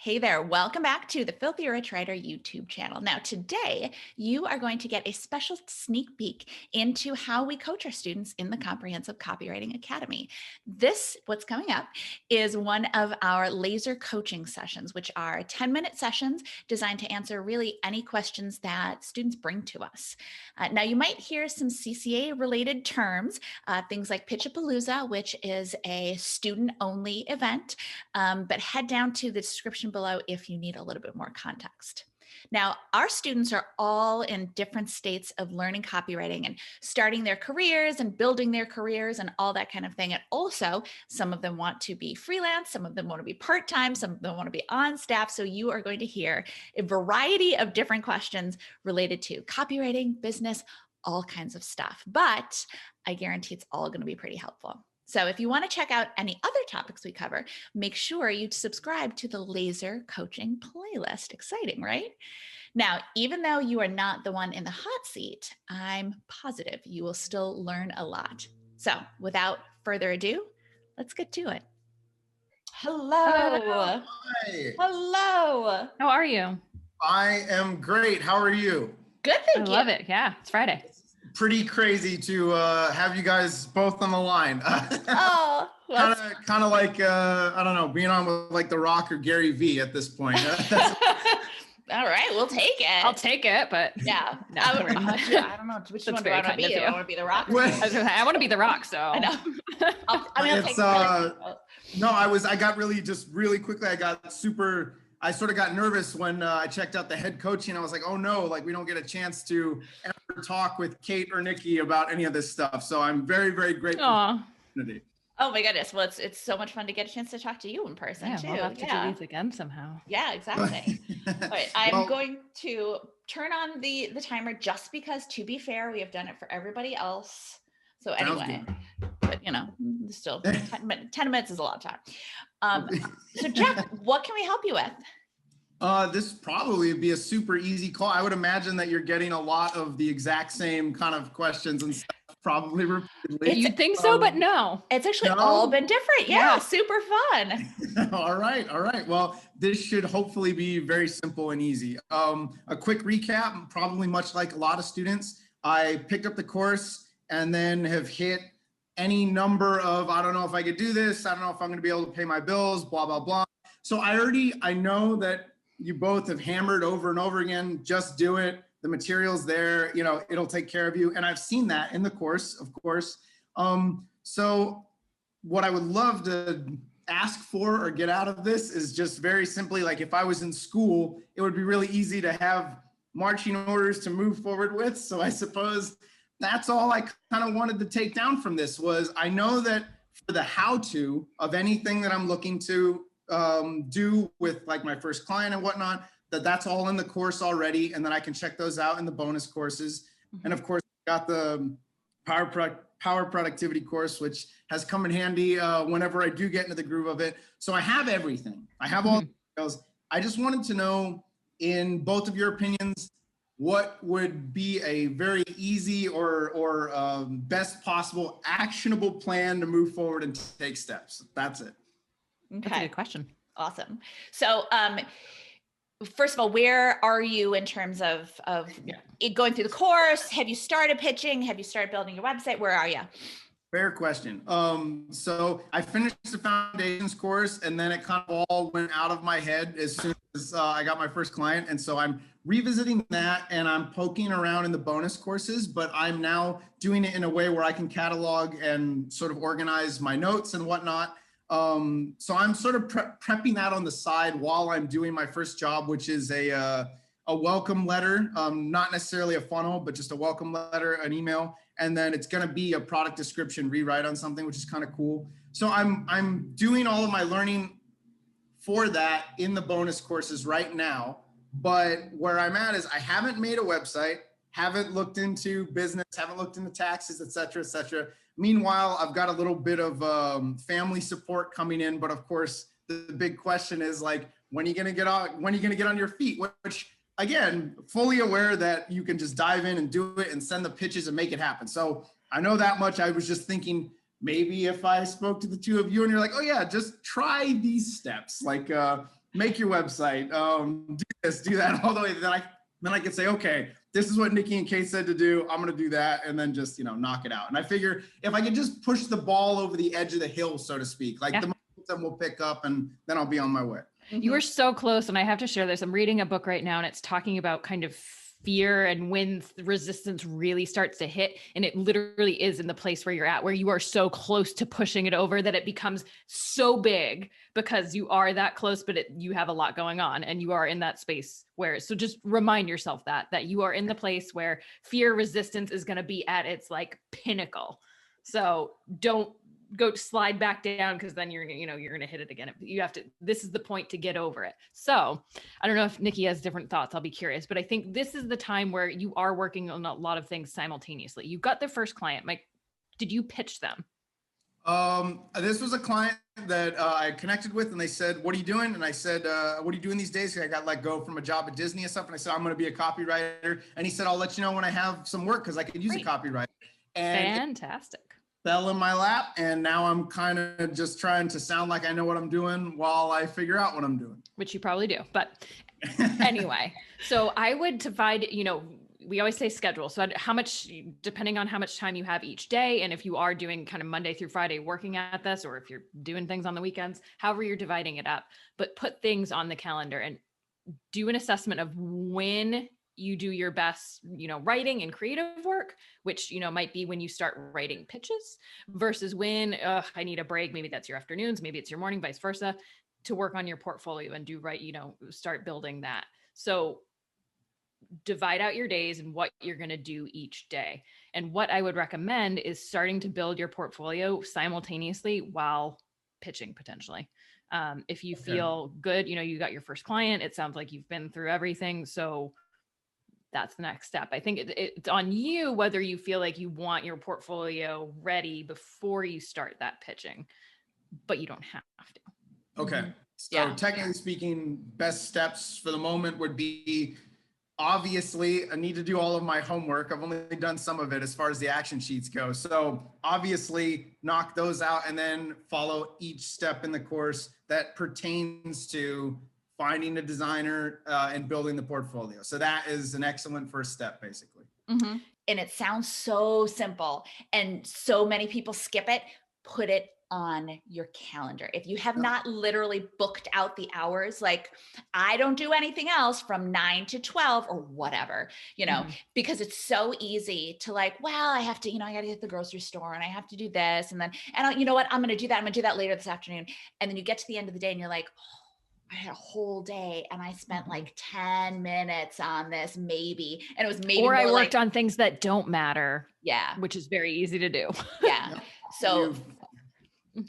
Hey there, welcome back to the Filthy Rich Writer YouTube channel. Now today, you are going to get a special sneak peek into how we coach our students in the Comprehensive Copywriting Academy. What's coming up, is one of our laser coaching sessions, which are 10-minute sessions designed to answer really any questions that students bring to us. Now you might hear some CCA related terms, things like Pitchapalooza, which is a student-only event, but head down to the description below if you need a little bit more context. Now, our students are all in different states of learning copywriting and starting their careers and building their careers and all that kind of thing. And also, some of them want to be freelance, some of them want to be part-time, some of them want to be on staff. So you are going to hear a variety of different questions related to copywriting, business, all kinds of stuff. But I guarantee it's all going to be pretty helpful. So if you want to check out any other topics we cover, make sure you subscribe to the Laser Coaching playlist. Exciting, right? Now, even though you are not the one in the hot seat, I'm positive you will still learn a lot. So without further ado, let's get to it. Hello. Hi. Hello. How are you? I am great. How are you? Good, thank you. I love it. Yeah, it's Friday. Pretty crazy to have you guys both on the line. Oh, kind of like I don't know, being on with like The Rock or Gary Vee at this point. all right, we'll take it. I'll take it, but yeah, no, I don't know which one do I want to be. Do I want to be The Rock? I want to be The Rock, so I know. I'll take no, I got really quickly. I sort of got nervous when I checked out the head coaching. I was like, oh no, like we don't get a chance to ever talk with Kate or Nicki about any of this stuff. So I'm very, very grateful for the opportunity. Oh my goodness. Well, it's so much fun to get a chance to talk to you in person too. We'll have to do these again somehow. Yeah, exactly. All right, I'm going to turn on the timer just because, to be fair, we have done it for everybody else. So anyway, but you know, still 10 minutes is a lot of time. So Jeff, what can we help you with? This probably would be a super easy call. I would imagine that you're getting a lot of the exact same kind of questions and stuff, probably repeatedly. You'd think so, but no. It's actually all been different. Yeah, super fun. All right. Well, this should hopefully be very simple and easy. A quick recap, probably much like a lot of students, I picked up the course and then have hit any number of, I don't know if I could do this, I don't know if I'm going to be able to pay my bills, blah, blah, blah. So I know that you both have hammered over and over again, just do it. The material's there, you know, it'll take care of you. And I've seen that in the course, of course. So what I would love to ask for or get out of this is just very simply, like if I was in school, it would be really easy to have marching orders to move forward with. So I suppose that's all I kind of wanted to take down from this was I know that for the how-to of anything that I'm looking to do with like my first client and whatnot, that's all in the course already. And then I can check those out in the bonus courses. And of course, got the power productivity course, which has come in handy whenever I do get into the groove of it. So I have everything. I have all the details. I just wanted to know, in both of your opinions, what would be a very easy or best possible actionable plan to move forward and take steps? That's it. Okay. That's a good question. Awesome. So, first of all, where are you in terms of it going through the course? Have you started pitching? Have you started building your website? Where are you? Fair question. So I finished the foundations course and then it kind of all went out of my head as soon as I got my first client. And so I'm revisiting that and I'm poking around in the bonus courses, but I'm now doing it in a way where I can catalog and sort of organize my notes and whatnot. So I'm sort of prepping that on the side while I'm doing my first job, which is a welcome letter, not necessarily a funnel, but just a welcome letter, an email. And then it's going to be a product description rewrite on something, which is kind of cool. So I'm doing all of my learning for that in the bonus courses right now. But where I'm at is I haven't made a website, haven't looked into business, haven't looked into taxes, et cetera, et cetera. Meanwhile, I've got a little bit of family support coming in. But of course, the big question is like, when are you going to get on your feet? Which, again, fully aware that you can just dive in and do it and send the pitches and make it happen. So I know that much. I was just thinking maybe if I spoke to the two of you and you're like, oh yeah, just try these steps. Like make your website, do this, do that, all the way. Then I can say, okay, this is what Nicki and Kate said to do. I'm going to do that. And then just, knock it out. And I figure if I can just push the ball over the edge of the hill, so to speak, like the momentum will pick up and then I'll be on my way. You were so close. And I have to share this. I'm reading a book right now and it's talking about kind of fear and when resistance really starts to hit. And it literally is in the place where you're at, where you are so close to pushing it over that it becomes so big because you are that close, but you have a lot going on and you are in that space where, so just remind yourself that you are in the place where fear resistance is going to be at its like pinnacle. So don't go slide back down because then you're going to hit it again. You have to, this is the point to get over it. So I don't know if Nicki has different thoughts. I'll be curious, but I think this is the time where you are working on a lot of things simultaneously. You got the first client. Mike, did you pitch them? This was a client that I connected with and they said, what are you doing? And I said, what are you doing these days? I got let go from a job at Disney and stuff. And I said, I'm going to be a copywriter. And he said, I'll let you know when I have some work because I could use a copywriter. And fantastic. Fell in my lap. And now I'm kind of just trying to sound like I know what I'm doing while I figure out what I'm doing. Which you probably do. But anyway, so I would divide, we always say schedule. So how much, depending on how much time you have each day, and if you are doing kind of Monday through Friday working at this, or if you're doing things on the weekends, however you're dividing it up, but put things on the calendar and do an assessment of when you do your best, writing and creative work, which, might be when you start writing pitches versus when I need a break. Maybe that's your afternoons, maybe it's your morning, vice versa, to work on your portfolio and do start building that. So divide out your days and what you're going to do each day. And what I would recommend is starting to build your portfolio simultaneously while pitching potentially. If you feel good, you got your first client, it sounds like you've been through everything. So that's the next step. I think it's on you whether you feel like you want your portfolio ready before you start that pitching, but you don't have to. Okay. So technically speaking, best steps for the moment would be, obviously, I need to do all of my homework. I've only done some of it as far as the action sheets go. So obviously knock those out and then follow each step in the course that pertains to finding a designer and building the portfolio. So that is an excellent first step, basically. Mm-hmm. And it sounds so simple and so many people skip it. Put it on your calendar. If you have not literally booked out the hours, like I don't do anything else from 9 to 12 or whatever, because it's so easy to like, well, I have to, I got to get to the grocery store and I have to do this. And you know what, I'm going to do that. I'm going to do that later this afternoon. And then you get to the end of the day and you're like, oh, I had a whole day and I spent like 10 minutes on this maybe. And it was maybe, or I worked on things that don't matter. Yeah. Which is very easy to do. Yeah. So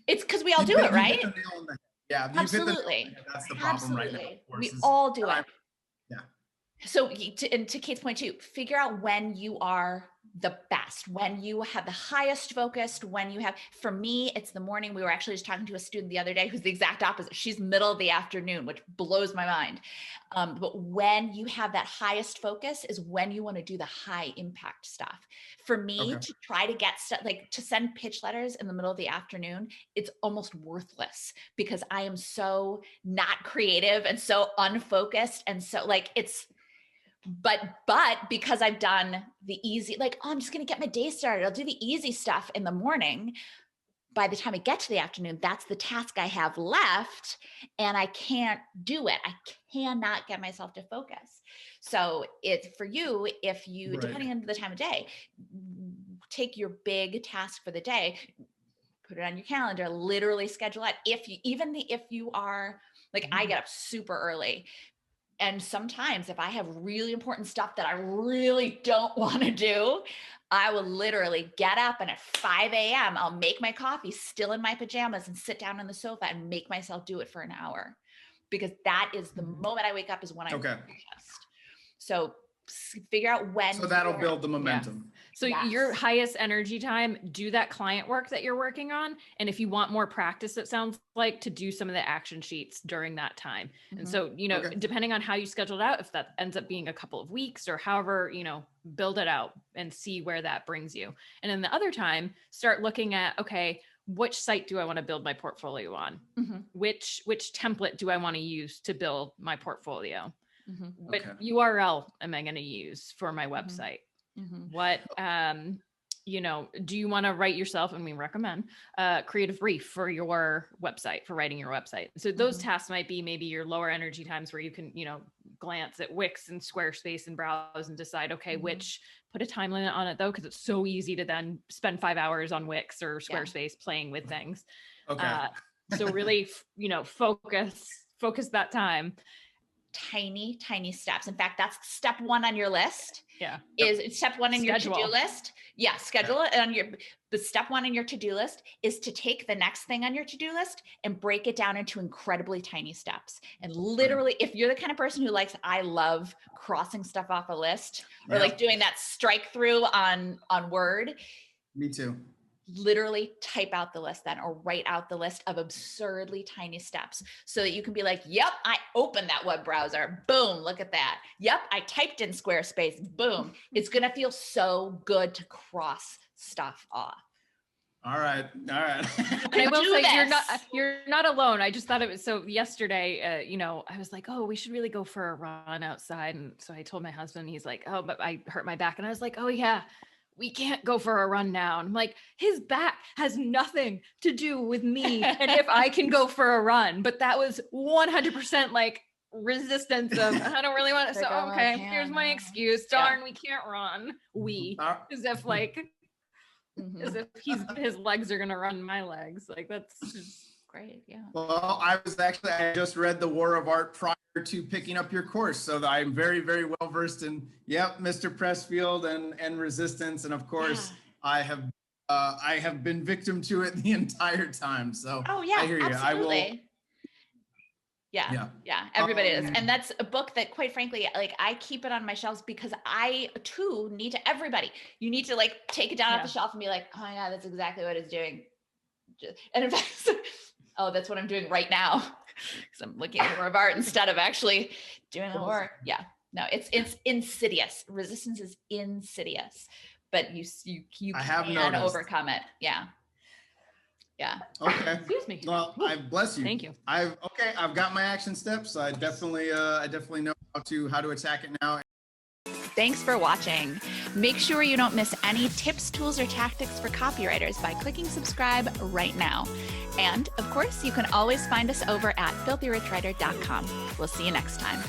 it's because we all do it, right? Yeah, absolutely. That's the problem right now. We all do it. Yeah. So to Kate's point too, figure out when you are the best, when you have the highest focused, when you have, for me, it's the morning. We were actually just talking to a student the other day who's the exact opposite. She's middle of the afternoon, which blows my mind. But when you have that highest focus is when you want to do the high impact stuff. For me to try to get stuff, like to send pitch letters in the middle of the afternoon, it's almost worthless because I am so not creative and so unfocused. And so like but because I've done the easy, like, oh, I'm just going to get my day started. I'll do the easy stuff in the morning. By the time I get to the afternoon, that's the task I have left and I can't do it. I cannot get myself to focus. So it's for you, if you, depending on the time of day, take your big task for the day, put it on your calendar, literally schedule it. If you are like, I get up super early. And sometimes if I have really important stuff that I really don't want to do, I will literally get up and at 5 a.m. I'll make my coffee still in my pajamas and sit down on the sofa and make myself do it for an hour. Because that is the moment I wake up is when I'm best. So figure out when. So that'll build the momentum. Yeah. So your highest energy time, do that client work that you're working on. And if you want more practice, it sounds like, to do some of the action sheets during that time. And so, depending on how you schedule it out, if that ends up being a couple of weeks or however, build it out and see where that brings you. And then the other time, start looking at, okay, which site do I want to build my portfolio on? Which template do I want to use to build my portfolio? What URL am I going to use for my website? What, you know, do you want to write yourself? And we recommend creative brief for your website, for writing your website. So those tasks might be maybe your lower energy times where you can, you know, glance at Wix and Squarespace and browse and decide, okay, put a time limit on it though, because it's so easy to then spend 5 hours on Wix or Squarespace playing with things. So really, you know, focus that time. Tiny steps. In fact, that's step 1 on your list. Is step 1 in your to-do list. Schedule it on the step 1 in your to-do list is to take the next thing on your to-do list and break it down into incredibly tiny steps. And literally, if you're the kind of person who I love crossing stuff off a list or like doing that strike through on Word. Me too. Literally type out the list then, or write out the list of absurdly tiny steps so that you can be like, yep, I opened that web browser. Boom. Look at that. Yep. I typed in Squarespace. Boom. It's going to feel so good to cross stuff off. All right. And I will say you're not alone. I just thought it was so yesterday, you know, I was like, oh, we should really go for a run outside. And so I told my husband, he's like, oh, but I hurt my back. And I was like, oh yeah, we can't go for a run now. And I'm like, his back has nothing to do with me. And if I can go for a run, but that was 100% like resistance of, I don't really want to. So, okay, here's my excuse. Darn, we can't run. As if like, as if his legs are going to run my legs. Like that's just great. Yeah. Well, I just read The War of Art prior to picking up your course. So that I'm very, very well versed in, Mr. Pressfield and resistance. And of course I have been victim to it the entire time. So I hear you. Absolutely. Everybody is. And that's a book that quite frankly, like I keep it on my shelves because I too need to, you need to like take it down off the shelf and be like, oh my God, that's exactly what it's doing. And in fact, that's what I'm doing right now. Because I'm looking at more of art instead of actually doing the work. No, it's insidious. Resistance is insidious, but you can overcome it. Okay. Excuse me. Well, I bless you. Thank you. I've got my action steps. I definitely know how to attack it now. Thanks for watching. Make sure you don't miss any tips, tools, or tactics for copywriters by clicking subscribe right now. And of course, you can always find us over at filthyricwriter.com. We'll see you next time.